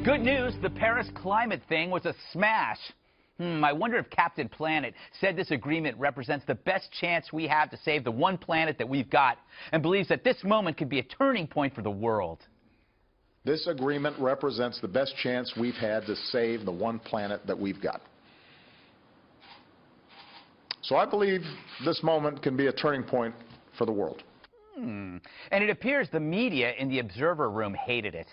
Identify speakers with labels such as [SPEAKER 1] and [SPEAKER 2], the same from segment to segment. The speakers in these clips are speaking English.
[SPEAKER 1] Good news, the Paris climate thing was a smash. I wonder if Captain Planet said this agreement represents the best chance we have to save the one planet that we've got, and believes that this moment could be a turning point for the world.
[SPEAKER 2] This agreement represents the best chance we've had to save the one planet that we've got. So I believe this moment can be a turning point for the world.
[SPEAKER 1] And it appears the media in the observer room hated it.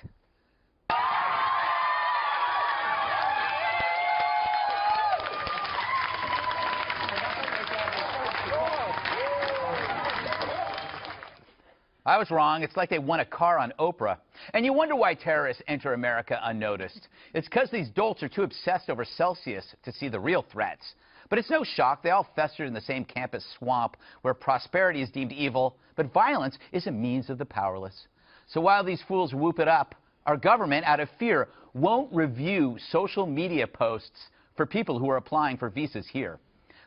[SPEAKER 1] I was wrong. It's like they won a car on Oprah. And you wonder why terrorists enter America unnoticed. It's because these dolts are too obsessed over Celsius to see the real threats. But it's no shock. They all festered in the same campus swamp where prosperity is deemed evil, but violence is a means of the powerless. So while these fools whoop it up, our government, out of fear, won't review social media posts for people who are applying for visas here.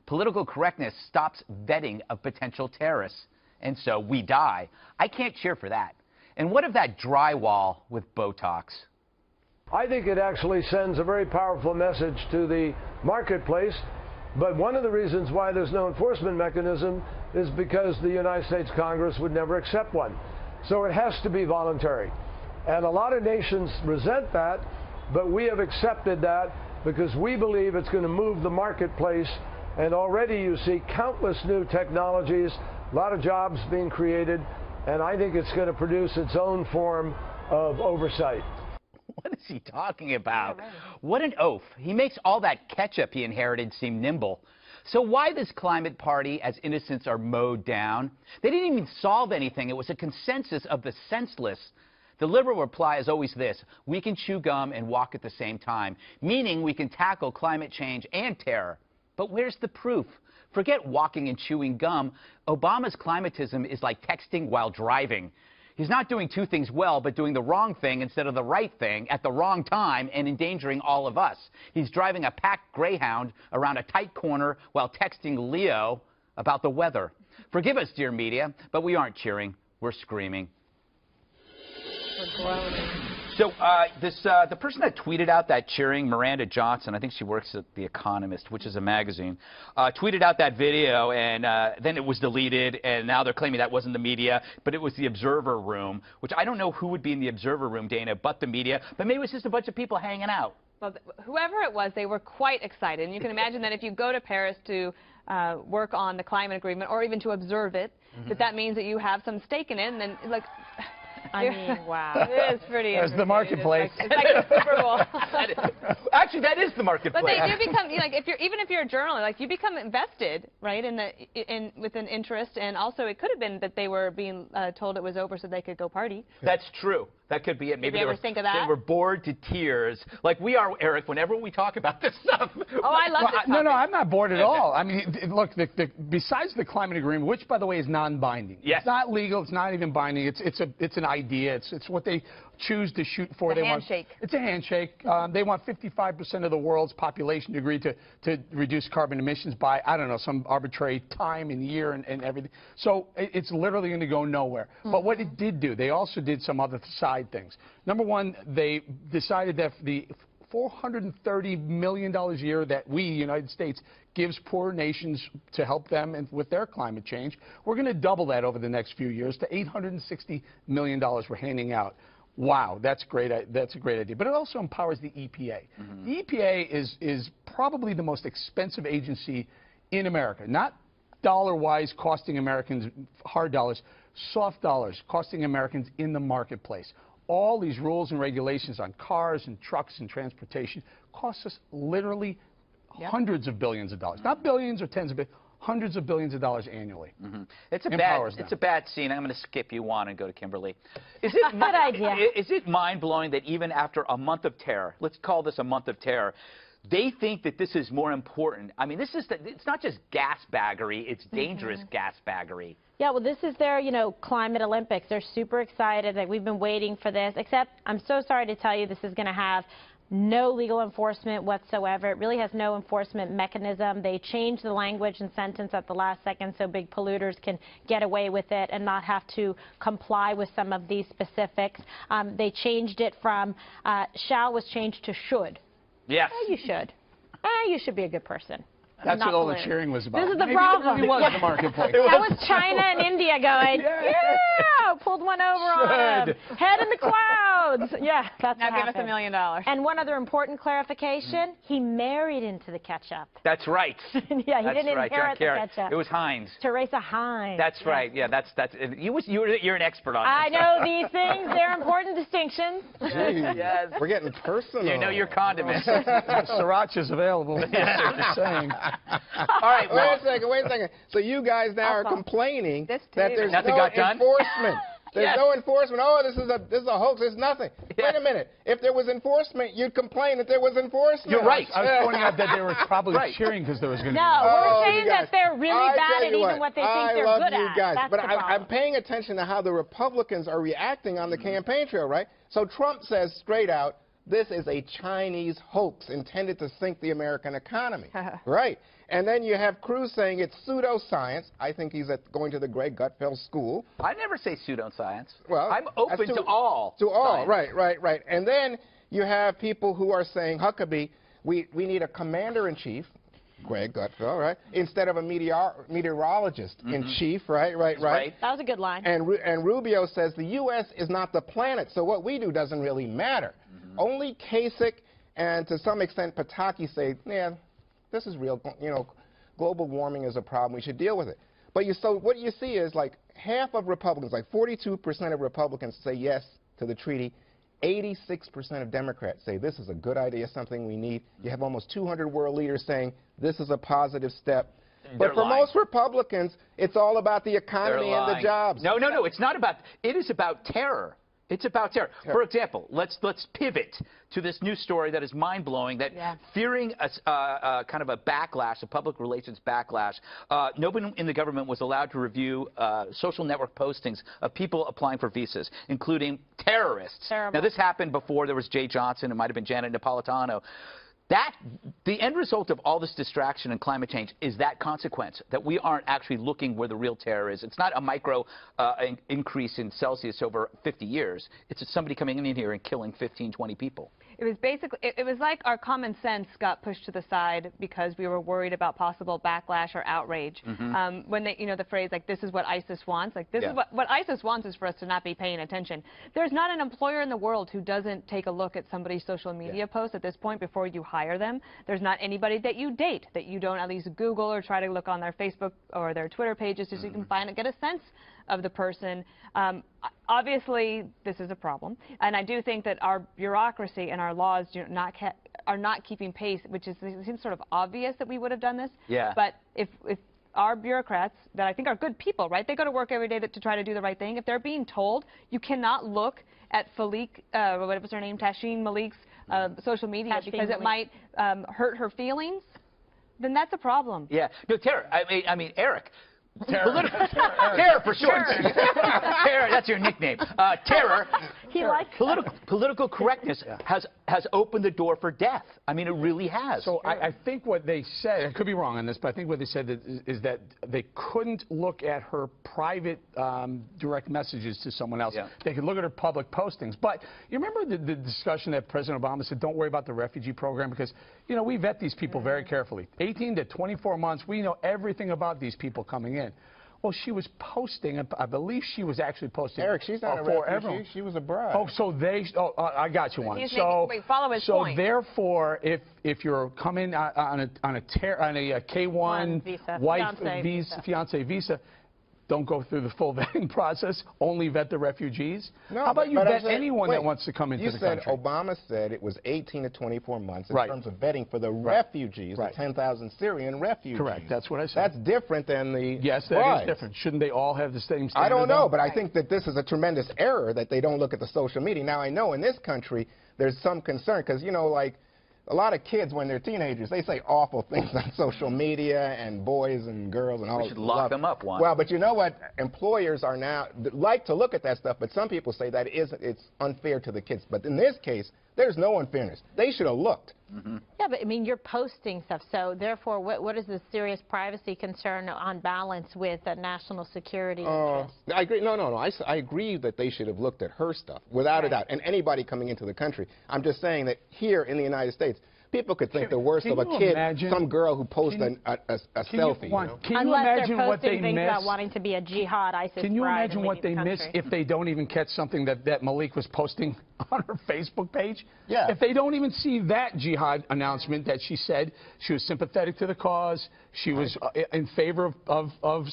[SPEAKER 1] Political correctness stops vetting of potential terrorists. And so we die. I can't cheer for that. And what of that drywall with Botox?
[SPEAKER 3] I think it actually sends a very powerful message to the marketplace. But one of the reasons why there's no enforcement mechanism is because the United States Congress would never accept one. So it has to be voluntary. And a lot of nations resent that, but we have accepted that because we believe it's going to move the marketplace. And already you see countless new technologies, a lot of jobs being created, and I think it's going to produce its own form of oversight.
[SPEAKER 1] What is he talking about? What an oaf. He makes all that ketchup he inherited seem nimble. So why this climate party as innocents are mowed down? They didn't even solve anything. It was a consensus of the senseless. The liberal reply is always this: we can chew gum and walk at the same time, meaning we can tackle climate change and terror. But where's the proof? Forget walking and chewing gum. Obama's climatism is like texting while driving. He's not doing two things well, but doing the wrong thing instead of the right thing at the wrong time and endangering all of us. He's driving a packed Greyhound around a tight corner while texting Leo about the weather. Forgive us, dear media, but we aren't cheering. We're screaming.
[SPEAKER 4] We're groaning.
[SPEAKER 1] So the person that tweeted out that cheering, Miranda Johnson, I think she works at The Economist, which is a magazine, tweeted out that video, and then it was deleted, and now they're claiming that wasn't the media, but it was the observer room, which I don't know who would be in the observer room, Dana, but the media, but maybe it was just a bunch of people hanging out.
[SPEAKER 4] Well, whoever it was, they were quite excited. And you can imagine that if you go to Paris to work on the climate agreement, or even to observe it, that means that you have some stake in it, and then, like...
[SPEAKER 5] I mean, wow.
[SPEAKER 4] It is pretty
[SPEAKER 5] There's the marketplace.
[SPEAKER 4] It's like the Super Bowl.
[SPEAKER 1] Actually, that is the marketplace.
[SPEAKER 4] But they do become, like, even if you're a journalist, like, you become invested, right, with an interest. And also, it could have been that they were being told it was over so they could go party.
[SPEAKER 1] That's true. That could be it. Maybe
[SPEAKER 4] Did you ever think of that?
[SPEAKER 1] They were bored to tears, like we are, Eric, whenever we talk about this stuff.
[SPEAKER 4] Oh, I love this topic.
[SPEAKER 5] No, I'm not bored at all. I mean, look, besides the climate agreement, which, by the way, is non-binding.
[SPEAKER 1] Yes.
[SPEAKER 5] It's not legal. It's not even binding. It's an idea. It's what they choose to shoot for.
[SPEAKER 4] It's a handshake.
[SPEAKER 5] It's a handshake. They want 55% of the world's population to agree to reduce carbon emissions by, I don't know, some arbitrary time and year and everything. So it's literally going to go nowhere. But what it did do, they also did some other side things. Number one, they decided that the $430 million a year that we, United States, gives poor nations to help them and with their climate change, we're going to double that over the next few years to $860 million we're handing out. Wow, that's great. That's a great idea. But it also empowers the EPA. The EPA is probably the most expensive agency in America. Not dollar-wise costing Americans hard dollars, soft dollars costing Americans in the marketplace. All these rules and regulations on cars and trucks and transportation cost us literally hundreds of billions of dollars. Not billions or tens of billions, hundreds of billions of dollars annually.
[SPEAKER 1] It's a bad scene. I'm going to skip you, Juan, and go to Kimberly. Is it
[SPEAKER 5] good idea?
[SPEAKER 1] Is it mind-blowing that even after a month of terror, let's call this a month of terror, they think that this is more important? I mean, it's not just gasbaggery, it's dangerous gasbaggery.
[SPEAKER 6] Yeah, well, this is their, climate Olympics. They're super excited. Like, we've been waiting for this, except I'm so sorry to tell you this is going to have no legal enforcement whatsoever. It really has no enforcement mechanism. They changed the language and sentence at the last second so big polluters can get away with it and not have to comply with some of these specifics. They changed it from shall was changed to should.
[SPEAKER 1] Yes.
[SPEAKER 6] You should. You should be a good person.
[SPEAKER 5] That's
[SPEAKER 6] Not
[SPEAKER 5] what all
[SPEAKER 6] polluting.
[SPEAKER 5] the cheering was about.
[SPEAKER 6] This is the
[SPEAKER 5] Maybe
[SPEAKER 6] problem.
[SPEAKER 5] It really was the marketplace.
[SPEAKER 6] That was China and India going, yeah, pulled one over on him. Head in the clouds. Yeah, that's
[SPEAKER 4] Now
[SPEAKER 6] what
[SPEAKER 4] give us $1
[SPEAKER 6] happened.
[SPEAKER 4] million.
[SPEAKER 6] And one other important clarification, he married into the ketchup.
[SPEAKER 1] That's right.
[SPEAKER 6] Yeah, he didn't
[SPEAKER 1] right.
[SPEAKER 6] inherit the ketchup.
[SPEAKER 1] It was Heinz.
[SPEAKER 6] Teresa Heinz.
[SPEAKER 1] That's right. Yeah, that's you're an expert on this.
[SPEAKER 6] I know these things. They're important distinctions.
[SPEAKER 1] Yes.
[SPEAKER 7] We're getting personal.
[SPEAKER 1] You know your condiments.
[SPEAKER 5] Sriracha's available. Just saying.
[SPEAKER 1] All right, well,
[SPEAKER 7] Wait a second. So you guys now are complaining
[SPEAKER 4] This
[SPEAKER 7] that
[SPEAKER 4] too.
[SPEAKER 7] there's
[SPEAKER 1] Nothing
[SPEAKER 7] no
[SPEAKER 1] got done?
[SPEAKER 7] enforcement. There's
[SPEAKER 1] Yes.
[SPEAKER 7] no enforcement. Oh, this is a hoax. There's nothing.
[SPEAKER 1] Yes.
[SPEAKER 7] Wait a minute. If there was enforcement, you'd complain that there was enforcement.
[SPEAKER 1] You're right.
[SPEAKER 5] I was pointing out that they were probably
[SPEAKER 1] Right.
[SPEAKER 5] cheering because there was going to
[SPEAKER 6] No,
[SPEAKER 5] be.
[SPEAKER 6] we're
[SPEAKER 7] Oh,
[SPEAKER 6] saying
[SPEAKER 7] you guys.
[SPEAKER 6] that they're really
[SPEAKER 7] I
[SPEAKER 6] bad
[SPEAKER 7] tell
[SPEAKER 6] at
[SPEAKER 7] you
[SPEAKER 6] even what they think
[SPEAKER 7] I
[SPEAKER 6] they're
[SPEAKER 7] love
[SPEAKER 6] good
[SPEAKER 7] you
[SPEAKER 6] at.
[SPEAKER 7] guys,
[SPEAKER 6] That's
[SPEAKER 7] but
[SPEAKER 6] the problem.
[SPEAKER 7] I'm paying attention to how the Republicans are reacting on the campaign trail, right? So Trump says straight out, this is a Chinese hoax intended to sink the American economy, right? And then you have Cruz saying it's pseudoscience. I think he's going to the Greg Gutfeld school.
[SPEAKER 1] I never say pseudoscience.
[SPEAKER 7] Well,
[SPEAKER 1] I'm open
[SPEAKER 7] that's
[SPEAKER 1] to all.
[SPEAKER 7] To all,
[SPEAKER 1] science.
[SPEAKER 7] right. And then you have people who are saying, Huckabee, we need a commander-in-chief, Greg Gutfeld, right, instead of a meteorologist-in-chief, right.
[SPEAKER 6] That was a good line.
[SPEAKER 7] And Rubio says the U.S. is not the planet, so what we do doesn't really matter. Only Kasich and, to some extent, Pataki say, yeah, this is real. You know, global warming is a problem. We should deal with it. But so what you see is like half of Republicans, like 42% of Republicans say yes to the treaty. 86% of Democrats say this is a good idea, something we need. You have almost 200 world leaders saying this is a positive step. But for most Republicans, it's all about the economy and the jobs.
[SPEAKER 1] No, it's not about. It is about terror. It's about terror. For example, let's pivot to this new story that is mind-blowing, that fearing a kind of a backlash, a public relations backlash, nobody in the government was allowed to review social network postings of people applying for visas, including terrorists.
[SPEAKER 6] Terrible.
[SPEAKER 1] Now, this happened before there was Jay Johnson. It might have been Janet Napolitano. The end result of all this distraction and climate change is that consequence, that we aren't actually looking where the real terror is. It's not a micro increase in Celsius over 50 years. It's somebody coming in here and killing 15, 20 people.
[SPEAKER 4] It was basically, it was like our common sense got pushed to the side because we were worried about possible backlash or outrage. When they, the phrase like, this is what ISIS wants, like this is what ISIS wants is for us to not be paying attention. There's not an employer in the world who doesn't take a look at somebody's social media posts at this point before you hire them. There's not anybody that you date that you don't at least Google or try to look on their Facebook or their Twitter pages so you can find and get a sense of the person. Obviously, this is a problem, and I do think that our bureaucracy and our laws are not keeping pace, which it seems sort of obvious that we would have done this. Yeah. But if our bureaucrats, that I think are good people, right? They go to work every day to try to do the right thing. If they're being told you cannot look at what was her name, Tashin Malik's social media because it might hurt her feelings, then that's a problem.
[SPEAKER 1] Yeah. No, Tara. I mean, Eric. Terror for short. Terror, that's your nickname. Terror.
[SPEAKER 6] He likes
[SPEAKER 1] political correctness has opened the door for death. I mean, it really has.
[SPEAKER 5] So I think what they said, I could be wrong on this, but I think what they said is that they couldn't look at her private direct messages to someone else. Yeah. They could look at her public postings. But you remember the discussion that President Obama said, don't worry about the refugee program because, we vet these people very carefully. 18 to 24 months, we know everything about these people coming in. Well, she was posting, I believe she was actually posting.
[SPEAKER 7] Eric, she's not a refugee. She was a bride.
[SPEAKER 5] Oh, so I got you one.
[SPEAKER 4] Follow his point.
[SPEAKER 5] So therefore, if you're coming on a K-1
[SPEAKER 6] visa,
[SPEAKER 5] wife fiance visa, don't go through the full vetting process. Only vet the refugees.
[SPEAKER 7] No,
[SPEAKER 5] how about you vet
[SPEAKER 7] saying,
[SPEAKER 5] anyone that wants to come into the country?
[SPEAKER 7] Obama said it was 18 to 24 months in terms of vetting for the refugees, the 10,000 Syrian refugees.
[SPEAKER 5] Correct. That's what I said.
[SPEAKER 7] That's different than the
[SPEAKER 5] Yes, that is different. Shouldn't they all have the same standard?
[SPEAKER 7] I don't know, but I think that this is a tremendous error that they don't look at the social media. Now, I know in this country there's some concern because, a lot of kids, when they're teenagers, they say awful things on social media, and boys and girls and all.
[SPEAKER 1] We should lock them up, Juan.
[SPEAKER 7] Well, but you know what? Employers are now like to look at that stuff, but some people say that it's unfair to the kids. But in this case, there's no unfairness. They should have looked.
[SPEAKER 6] Yeah, but I mean, you're posting stuff, so therefore, what is the serious privacy concern on balance with a national security interest?
[SPEAKER 7] I agree. No. I agree that they should have looked at her stuff, without a doubt, and anybody coming into the country. I'm just saying that here in the United States, people could think the worst of a kid, some girl who posts a selfie.
[SPEAKER 5] Can you
[SPEAKER 6] Unless
[SPEAKER 5] imagine
[SPEAKER 6] they're
[SPEAKER 5] what they
[SPEAKER 6] posting things
[SPEAKER 5] miss?
[SPEAKER 6] about wanting to be a jihad ISIS
[SPEAKER 5] Can you
[SPEAKER 6] bride
[SPEAKER 5] imagine
[SPEAKER 6] and
[SPEAKER 5] what they
[SPEAKER 6] leaving the
[SPEAKER 5] miss
[SPEAKER 6] country?
[SPEAKER 5] if they don't even catch something that Malik was posting on her Facebook page?
[SPEAKER 7] Yeah.
[SPEAKER 5] If they don't even see that jihad announcement that she said she was sympathetic to the cause, she was in favor of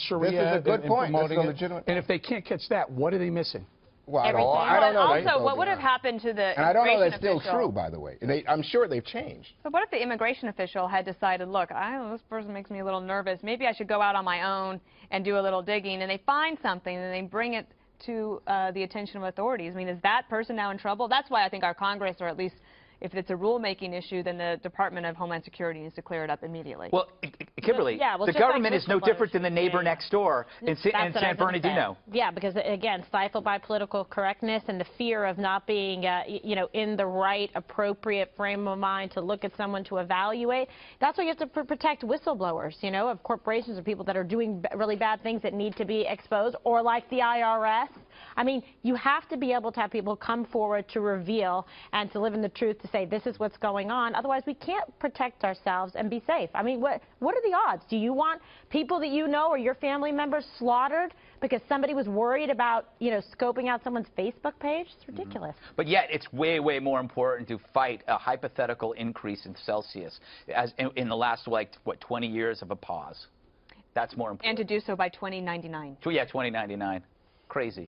[SPEAKER 5] Sharia.
[SPEAKER 7] This is a good point. This is a
[SPEAKER 5] promoting
[SPEAKER 7] legitimate
[SPEAKER 5] and if they can't catch that, what are they missing?
[SPEAKER 7] Well, I
[SPEAKER 6] Everything.
[SPEAKER 7] don't know.
[SPEAKER 4] Also, what would have happened to the
[SPEAKER 7] And I don't know
[SPEAKER 4] immigration
[SPEAKER 7] that's still
[SPEAKER 4] official?
[SPEAKER 7] true, by the way. I'm sure they've changed.
[SPEAKER 4] But what if the immigration official had decided, look, this person makes me a little nervous. Maybe I should go out on my own and do a little digging, and they find something and they bring it to the attention of authorities. I mean, is that person now in trouble? That's why I think our Congress, or at least if it's a rulemaking issue, then the Department of Homeland Security needs to clear it up immediately.
[SPEAKER 1] Well, Kimberly,
[SPEAKER 6] well,
[SPEAKER 1] the
[SPEAKER 6] just
[SPEAKER 1] government
[SPEAKER 6] like
[SPEAKER 1] is no different than the neighbor next door in San Bernardino.
[SPEAKER 6] Yeah, because again, stifled by political correctness and the fear of not being, in the right, appropriate frame of mind to look at someone to evaluate. That's why you have to protect whistleblowers, of corporations or people that are doing really bad things that need to be exposed, or like the IRS. I mean, you have to be able to have people come forward to reveal and to live in the truth, to say this is what's going on. Otherwise, we can't protect ourselves and be safe. I mean, what are the odds? Do you want people that you know or your family members slaughtered because somebody was worried about, scoping out someone's Facebook page? It's ridiculous.
[SPEAKER 1] But yet, it's way, way more important to fight a hypothetical increase in Celsius as in the last, 20 years of a pause. That's more important.
[SPEAKER 4] And to do so by 2099.
[SPEAKER 1] Yeah, 2099. Crazy.